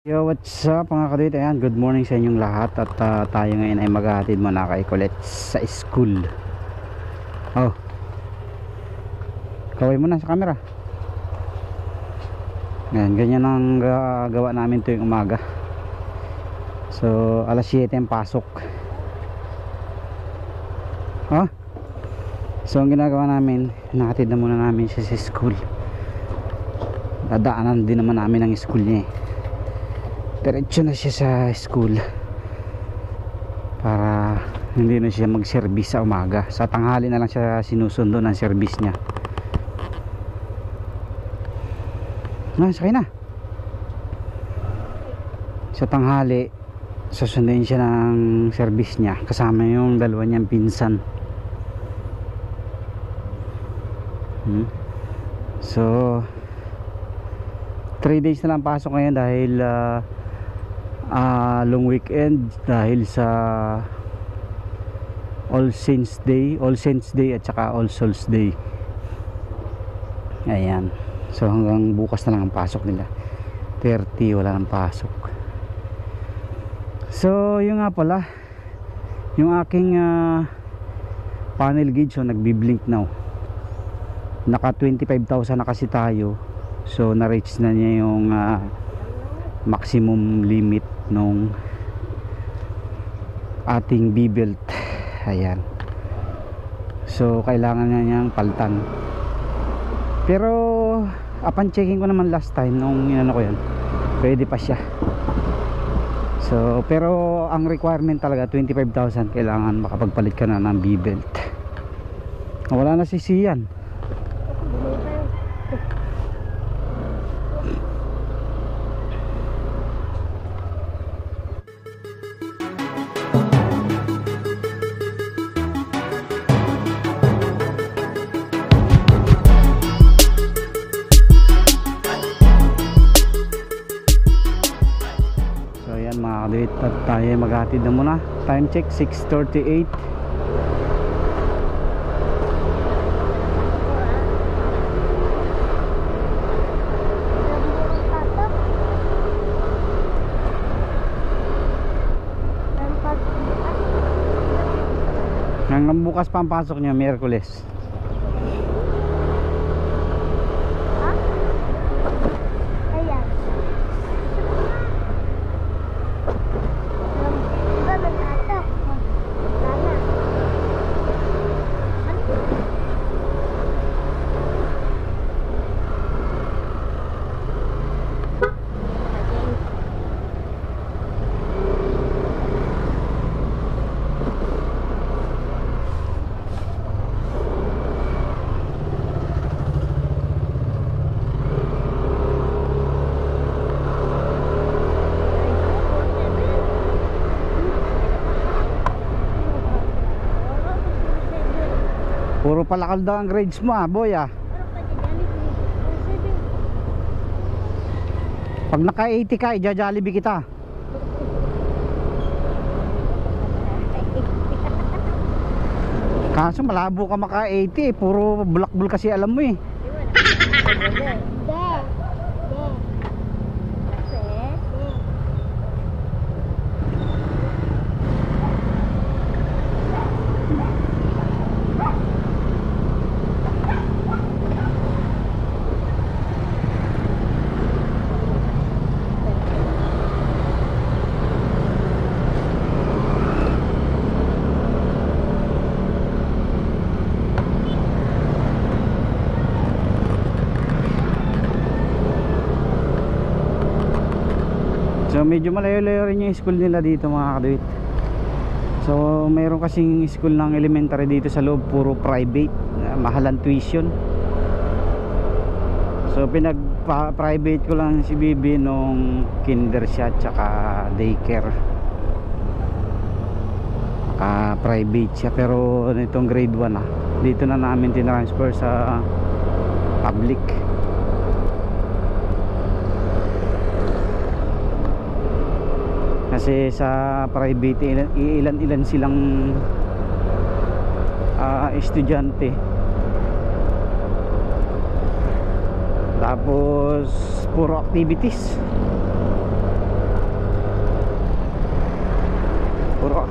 Yo, what's up mga kadit? Ayan, good morning sa inyong lahat. At tayo ngayon ay maghahatid muna kay Colette sa school. Oh, kaway mo na sa camera. Ayan, ganyan ang gawa namin tuwing umaga. So, alas 7 ang pasok. Oh, so ang ginagawa namin, nahatid na muna namin siya sa school. Dadaanan din naman namin ang school niya eh. Diretso na siya sa school para hindi na siya mag-service sa umaga. Sa tanghali na lang siya sinusundo ng service niya. Sakay na. Sa tanghali susunduin siya ng service niya kasama yung dalawa niyang pinsan. So 3 days na lang pasok ngayon dahil long weekend, dahil sa All Saints Day at saka All Souls Day. Ayan, so hanggang bukas na lang ang pasok nila. 30 wala nang pasok. So yung nga pala, yung aking panel gauge, so nagbi-blink now. Naka 25,000 na kasi tayo. So na-reach na niya yung maximum limit nung ating B-belt. Ayan, so kailangan na niyang palitan. Pero upon checking ko naman last time nung inano ko yun, pwede pa siya. So pero ang requirement talaga 25,000, kailangan makapagpalit ka na ng B-belt. Wala na si Sian. At tayo maghatid na muna. Time check 6:38. Hanggang bukas pa ang pasok niya, Miyerkules. Puro palakal daw ang grades mo boy Pag naka 80 ka, ija-Jollibee kita. Kaso malabo ka maka 80 puro bulakbul kasi alam mo eh. So medyo malayo-layo rin yung school nila dito mga kaduit. So mayroon kasing school ng elementary dito sa loob, puro private, mahalan tuition. So pinag-private ko lang si Bibi nung kinder siya tsaka daycare. Private siya, pero nitong grade 1 dito na namin tinransfer sa public. Kasi sa private ilan silang estudyante. Tapos puro activities.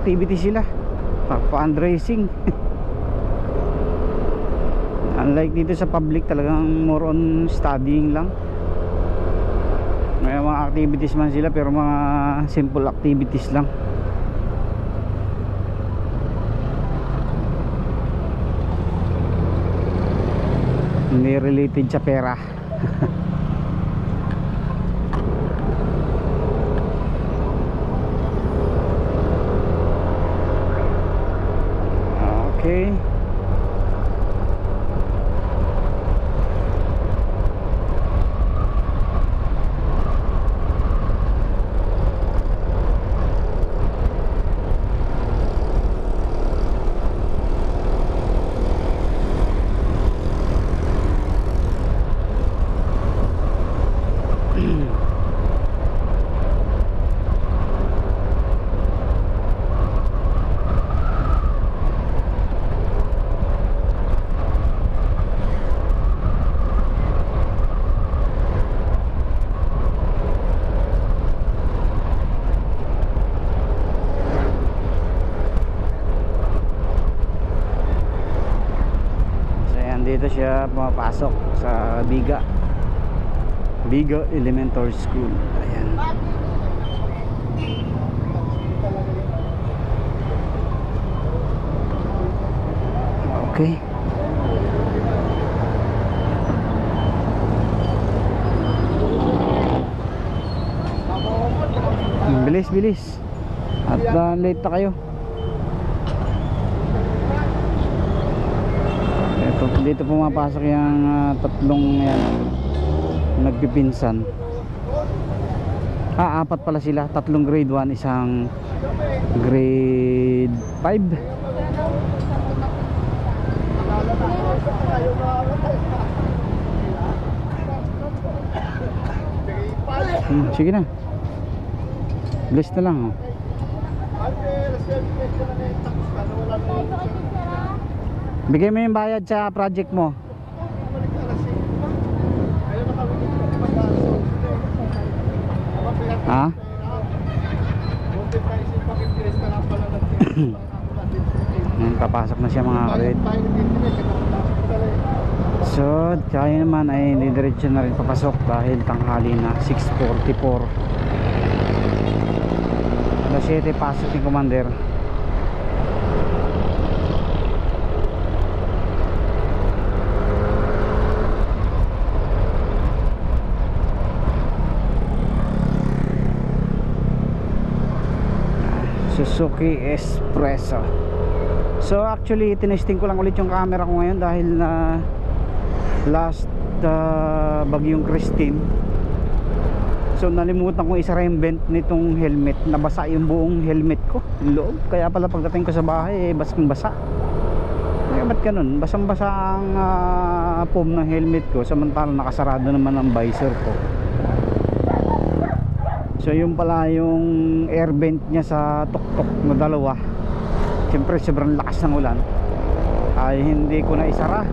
activity sila, fundraising. Unlike dito sa public, talagang more on studying lang. May mga activities man sila pero mga simple activities lang. Hindi related sa pera. Okay. Dito siya pumapasok sa Biga Elementary School. Ayan. Okay. Bilis at late na kayo. Dito pumapasok yung tatlong yan, nagpipinsan. Apat pala sila, tatlong grade 1, isang grade 5. Sige na, bless na lang. Bigay mo yung bayad sa project mo. Ha? Papasok na siya mga kapatid. So, kaya naman ay didiretso na rin papasok dahil tanghali na, 6:44. Alas 7 pasok ni Commander. Suzuki Espresso. So actually tinesting ko lang ulit yung camera ko ngayon dahil na last bagyong Christine. So nalimutan kong isa-reinvent nitong helmet. Nabasa yung buong helmet ko, yung loob. Kaya pala pagdating ko sa bahay basang basa. Kaya ba't ganun? Basang basa ang foam ng helmet ko, samantalang nakasarado naman ang visor ko. So yung pala yung air vent niya sa tuktok na dalawa, siyempre sobrang lakas ng ulan ay hindi ko na isara.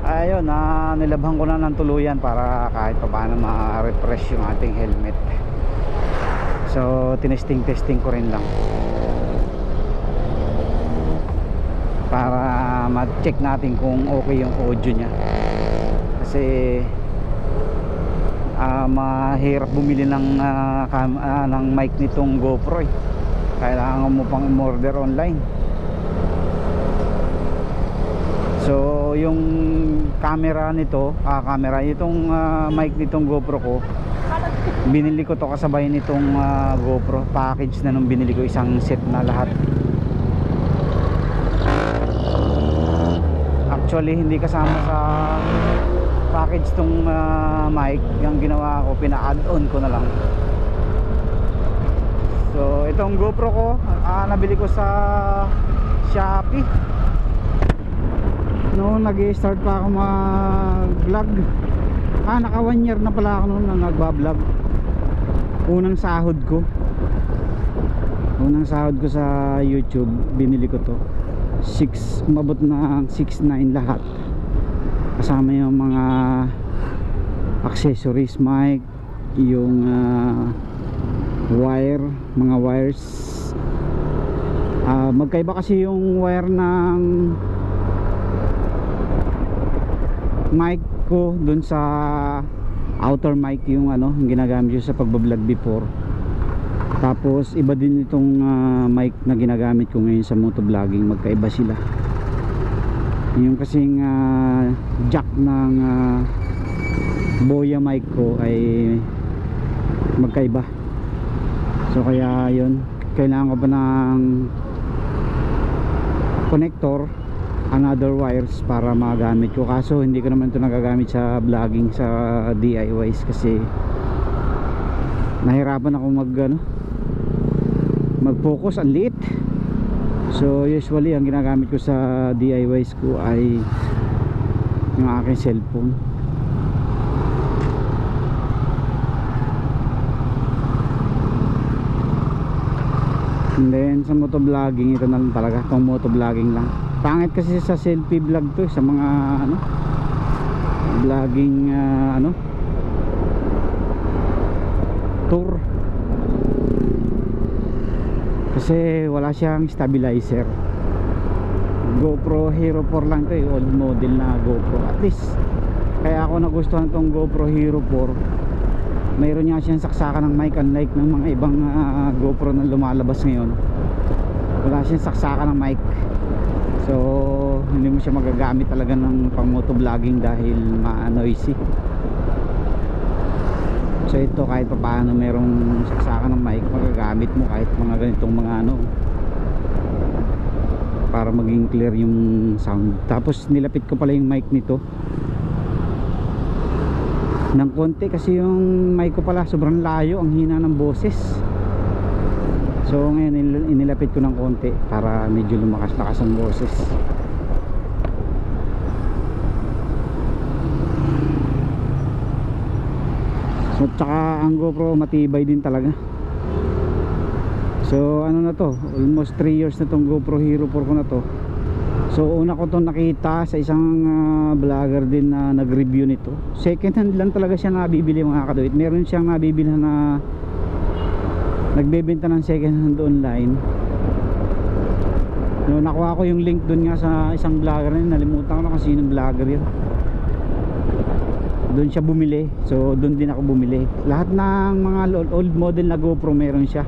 Ayun, nilabhan ko na ng tuluyan para kahit pa paano ma-refresh yung ating helmet. So tinesting ko rin lang para ma-check natin kung okay yung audio niya, kasi mahirap bumili ng mic nitong GoPro eh. Kailangan mo pang order online. So yung camera nito, itong mic nitong GoPro ko, binili ko to kasabay nitong GoPro package na nung binili ko, isang set na lahat. Actually hindi kasama sa package tong mic. Yung ginawa ko, pina-add-on ko na lang. So itong GoPro ko, nabili ko sa Shopee noon nag-start pa ako mag-vlog. Naka 1 year na pala ako noon na nagba-vlog. Unang sahod ko sa YouTube, binili ko to. Umabot na 6,900 lahat, kasama yung mga accessories, mic, yung mga wires, Magkaiba kasi yung wire ng mic ko dun sa outer mic, yung ano, yung ginagamit ko sa pagbablog before. Tapos iba din itong mic na ginagamit ko ngayon sa motovlogging. Magkaiba sila. Yung kasing jack ng Boya mic ko ay magkaiba. So kaya yun, kailangan ko pa ng connector, another wires para magamit ko. Kaso hindi ko naman ito nagagamit sa vlogging, sa DIYs, kasi nahirapan ako mag-focus, ang liit. So usually ang ginagamit ko sa DIYs ko ay yung aking cellphone. And then sa motovlogging, ito na lang talaga, itong motovlogging lang. Pangit kasi sa selfie vlog to, sa mga vlogging tour, kasi wala siyang stabilizer. GoPro Hero 4 lang to, old model na GoPro. At least kaya ako nagustuhan tong GoPro Hero 4, mayroon nga siyang saksakan ng mic, unlike ng mga ibang GoPro na lumalabas ngayon. Wala siyang saksakan ng mic, so hindi mo siya magagamit talaga ng pang motovlogging dahil ma-noisy. So ito, kahit pa paano mayroong saksakan ng mic, magagamit mo kahit mga ganitong mga para maging clear yung sound. Tapos nilapit ko pala yung mic nito ng konti, kasi yung mic ko pala sobrang layo, ang hina ng boses. So ngayon inilapit ko ng konti para medyo lumakas-lakas ang boses. So tsaka ang GoPro matibay din talaga. So ano na to, almost 3 years na tong GoPro Hero 4 ko na to. So una ko to nakita sa isang vlogger din na nag-review nito. Second hand lang talaga siya nabibili, mga kaduit. Meron siyang nabibili na nagbebenta ng second hand online. So nakuha ko yung link dun nga sa isang vlogger na, nalimutan ko na kasi sinong vlogger yun. Doon siya bumili, so doon din ako bumili. Lahat ng mga old model na GoPro meron siya.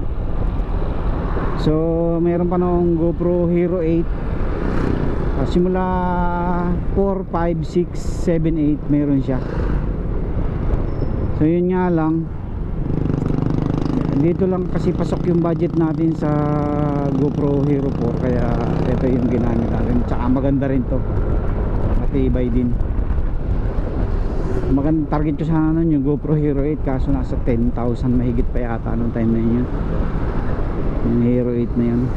So meron pa nung GoPro Hero 8, simula 4, 5, 6, 7, 8 meron siya. So yun nga lang, dito lang kasi pasok yung budget natin sa GoPro Hero 4, kaya ito yung ginamit natin. Tsaka maganda rin to, matibay din. Maganda target ko sana nun yung GoPro Hero 8, kaso nasa 10,000 mahigit pa yata nung time na yun, yung Hero 8 na yun.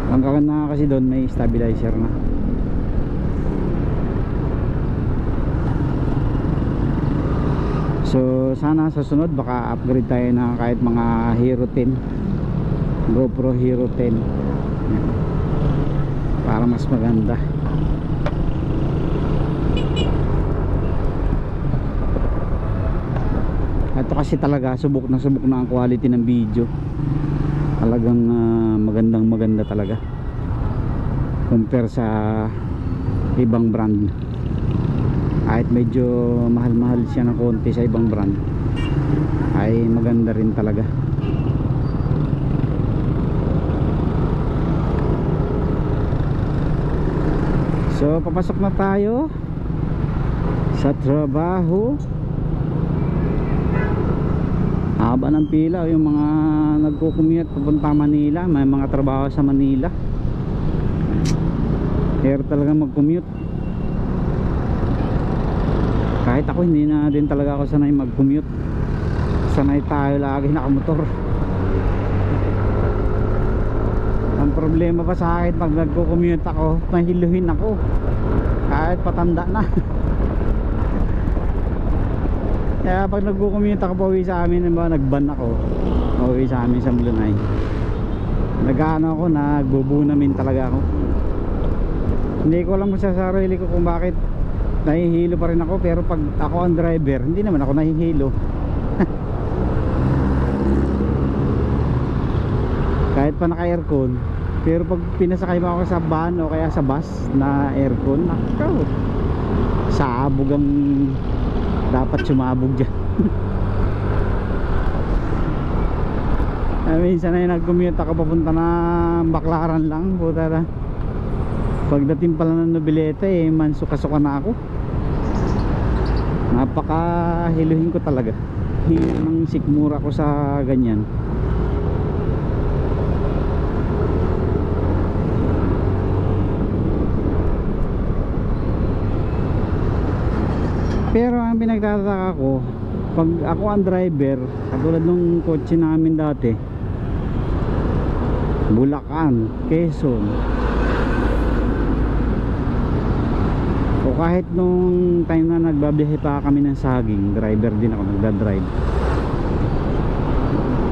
Ang kakana kasi doon may stabilizer na. So sana sa sunod baka upgrade tayo na kahit mga Hero 10, GoPro Hero 10. Yan, para mas maganda. Ito kasi talaga subok na ang quality ng video. Talagang maganda talaga compare sa ibang brand. Kahit medyo mahal siya ng konti sa ibang brand, ay maganda rin talaga. So papasok na tayo sa trabaho. Haba ng pila yung mga nagko-commute papunta Manila, may mga trabaho sa Manila. Kaya talaga mag-commute. Kahit ako hindi na din talaga ako sanay mag-commute. Sanay tayo lagi nakamotor. Ang problema pa sa akin pag nagko-commute ako, mahiluhin ako kahit patanda na. Kaya pag nagko-commute ako pauwi sa amin, nagban ako pauwi sa amin sa Mulunay, nag-ano ako, nagbubunamin talaga ako. Hindi ko alam sa sarili ko kung bakit nahihilo pa rin ako, pero pag ako ang driver, hindi naman ako nahihilo. Kahit pa naka aircon. Pero pag pinasakay mo ako sa van o kaya sa bus na aircon, nakaw, sabog ang dapat sumabog dyan. Minsan ay nag-commute ako papunta na Baclaran lang, puta na. Pagdating pala ng Noveleta mansuka-suka na ako. Napaka-hiluhin ko talaga. Ng sikmura ko sa ganyan. Pero ang pinagtataka ko, pag ako ang driver, katulad nung kotse namin dati, Bulacan, Quezon, o kahit nung time na nagbabiyahe pa kami ng saging, driver din ako, nagdadrive,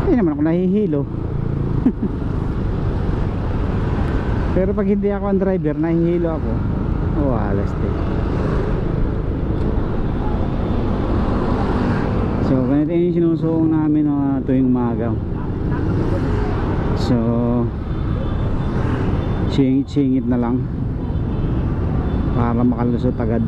hindi naman ako nahihilo. Pero pag hindi ako ang driver, nahihilo ako. Alas din. So ganito yung sinusuong namin tuwing umaga. So singit-singit na lang para makalusot agad.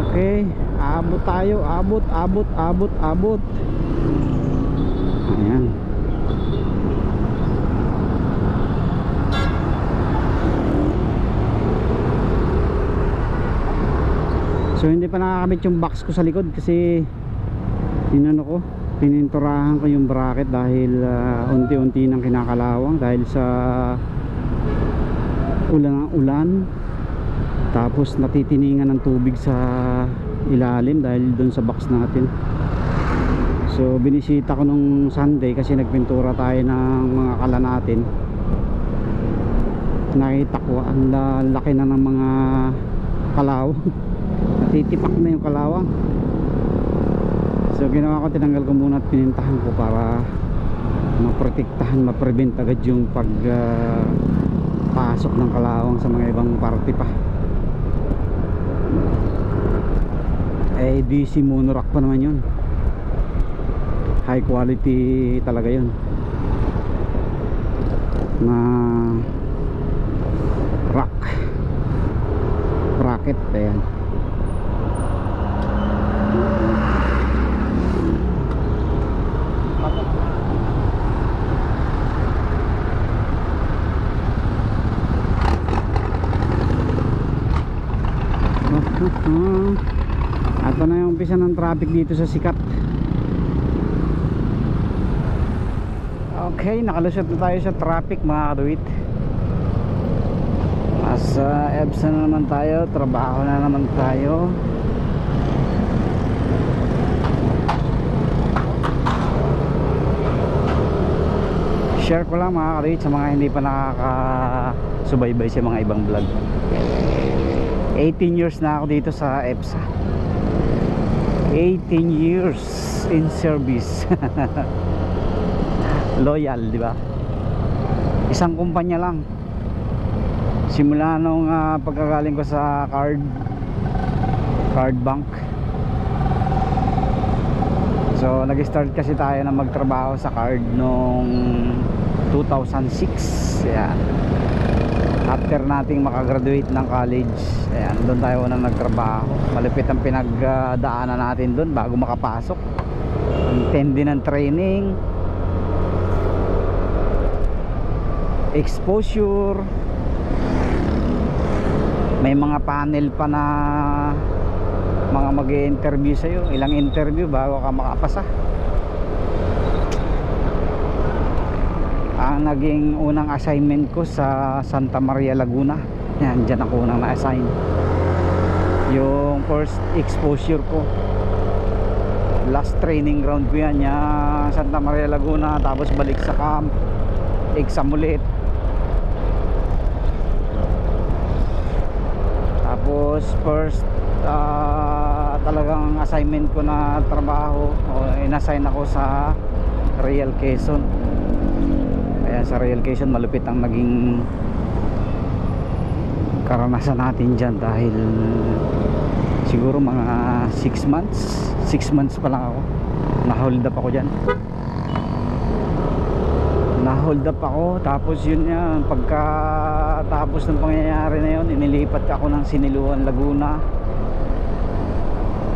Okay, abot tayo, abot. Ayan. So hindi pa nakakabit yung box ko sa likod kasi pininturahan ko yung bracket dahil unti-unti nang kinakalawang dahil sa ulan. Tapos natitiningan ng tubig sa ilalim dahil doon sa box natin. So binisita ko nung Sunday kasi nagpintura tayo ng mga kala natin. Nakita ko ang laki na ng mga kalawang. Natitipak na yung kalawang. So ginawa ko, tinanggal ko muna at pinintahan ko para maprotektahan, ma-prevent agad yung pasok ng kalawang sa mga ibang parte pa. DC monorack pa naman yun, high quality talaga yun na bracket. Ayan. Ito na yung umpisa ng traffic dito sa Sikat. Okay, nakalusot na tayo sa traffic mga kaduwit. Nasa EBSA na naman tayo, trabaho na naman tayo. Share ko lang mga kaduwit sa mga hindi pa nakakasubaybay sa mga ibang vlog. 18 years na ako dito sa EBSA. 18 years in service. Loyal, di ba? Isang kumpanya lang. Simula nung pagkagaling ko sa card bank. So nag-start kasi tayo na magtrabaho sa card nung 2006. Yan. After nating makagraduate ng college, ayan, doon tayo unang nagtrabaho. Malupit ang pinagdaanan natin doon bago makapasok. Intindi ng training, exposure, may mga panel pa na mga mag-i-interview sa'yo. Ilang interview bago ka makapasa. Ang naging unang assignment ko sa Santa Maria, Laguna. Yan, dyan ako unang na-assign. Yung first exposure ko, last training ground ko yan, yung Santa Maria, Laguna. Tapos balik sa camp, exam ulit. Tapos first talagang assignment ko na trabaho, in-assign ako sa Real Quezon. Kaya sa Real Quezon malupit ang naging karanasan natin dyan dahil siguro mga 6 months. 6 months pa lang ako, na-hold up ako dyan. Na-hold up ako, tapos yun yan, pagkatapos ng pangyayari na yun, inilipat ako ng Siniluan, Laguna.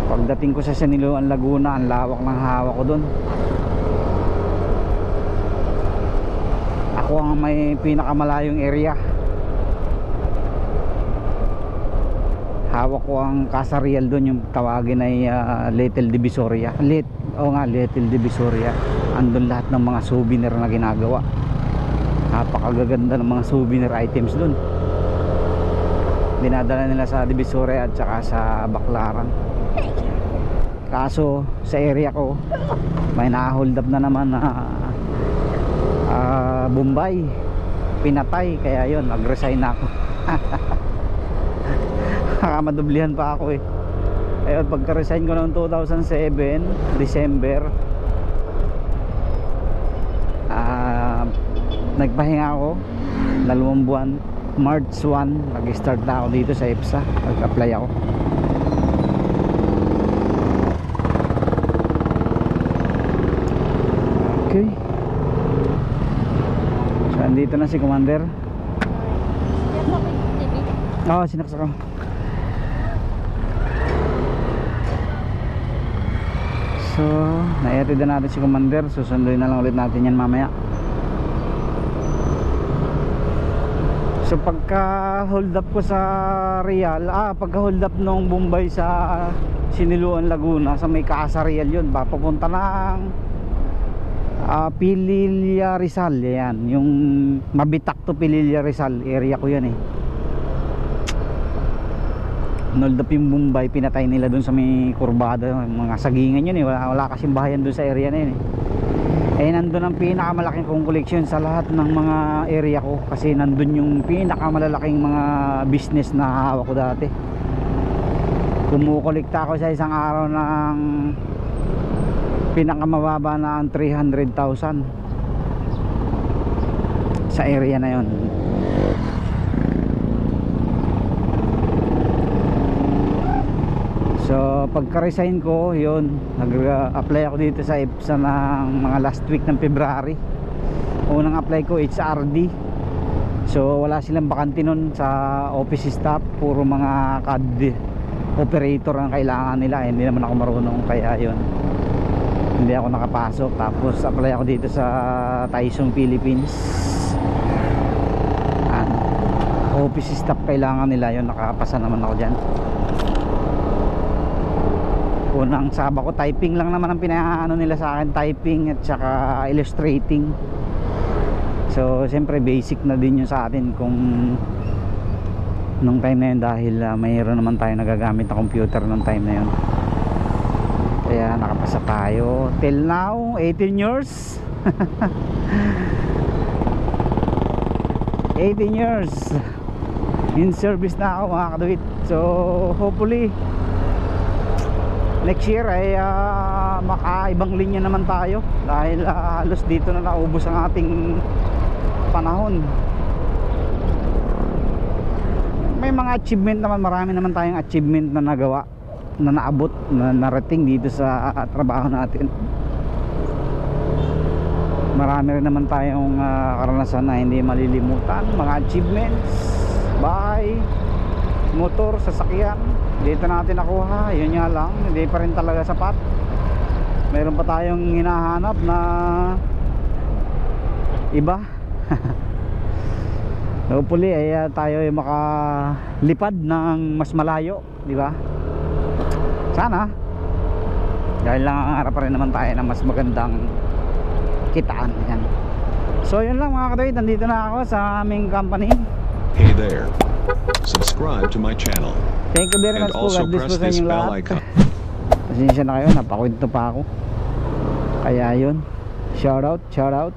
Pagdating ko sa Siniluan, Laguna, ang lawak ng hawak ko dun. Ako ang may pinakamalayong area. Hawak ko ang Kasarial dun, yung tawagin ay Little Divisoria. Little Divisoria. Andun lahat ng mga souvenir na ginagawa. Napakagaganda ng mga souvenir items dun. Dinadala nila sa Divisoria at saka sa Baclaran. Kaso sa area ko may na-hold up na naman na Bombay, pinatay. Kaya yun, nag-resign ako. Nakamadublihan pa ako eh. Ayun, pagka-resign ko noong 2007 December, nagpahinga ako 2 buwan. March 1 nag-start na ako dito sa EPSA. Nag-apply ako. Okay, so andito na si Commander. Oo, sinaksak ako. So, na-edit na natin si Commander. Susunduin na lang ulit natin yan mamaya. So, pagka hold up ko sa Real, pagka hold up nung Bombay sa Siniluan, Laguna, sa may Kasarial yun, papunta ng Pililla, Rizal. Yan, yung Mabitak to Pililla, Rizal area ko yan eh. Hold up yung Bombay, pinatay nila dun sa may kurbada, mga sagingan yun eh. Wala kasing bahayan dun sa area na yun eh. Nandun ang pinakamalaking kong collection sa lahat ng mga area ko, kasi nandun yung pinakamalalaking mga business na hawak ko dati. Kumukolekta ako sa isang araw ng pinakamababa na ang 300,000 sa area na yon. So pagka-resign ko, yun, nag-apply ako dito sa EPSA ng mga last week ng February. Unang apply ko HRD. So wala silang bakante nun sa office staff, puro mga CAD operator ang kailangan nila. Hindi naman ako marunong, kaya yun, hindi ako nakapasok. Tapos apply ako dito sa Taisong, Philippines. Office staff kailangan nila, yun, nakapasa naman ako dyan. Unang saba ko, typing lang naman ang pinaano nila sa akin, typing at saka illustrating. So siyempre basic na din yun sa atin kung nung time na yun, dahil mayroon naman tayo nagagamit na computer nung time na yun. Kaya nakapasa tayo till now, 18 years. 18 years in service na ako, mga kaduwit. So hopefully next year ay makaibang linya naman tayo, dahil halos dito na naubos ang ating panahon. May mga achievement naman, marami naman tayong achievement na nagawa, na naabot, na narating dito sa trabaho natin. Marami rin naman tayong karanasan na hindi malilimutan, mga achievements, bahay, motor, sasakyan, dito natin nakuha. Yun nga lang, hindi pa rin talaga sapat. Mayroon pa tayong hinahanap na iba. Hopefully ay tayo ay makalipad ng mas malayo, di ba? Sana. Dahil lang ang harap pa rin naman tayo ng mas magandang kitaan. Yan. So yun lang, mga katoy, nandito na ako sa aming company. Hey there. Subscribe to my channel. Thank you very much po. God bless po sa inyong lahat. Pasensya na kayo, napakwento pa ako. Kaya yun, shout out, shout out.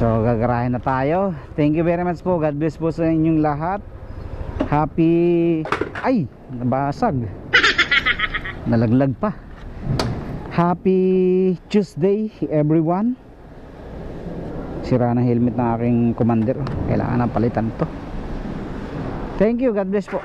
So gagarahin na tayo. Thank you very much po. God bless po sa inyong lahat. Happy, ay, nabasag, nalaglag pa. Happy Tuesday everyone. Sira na helmet ng aking commander. Kailangan na palitan to. Thank you, God bless po.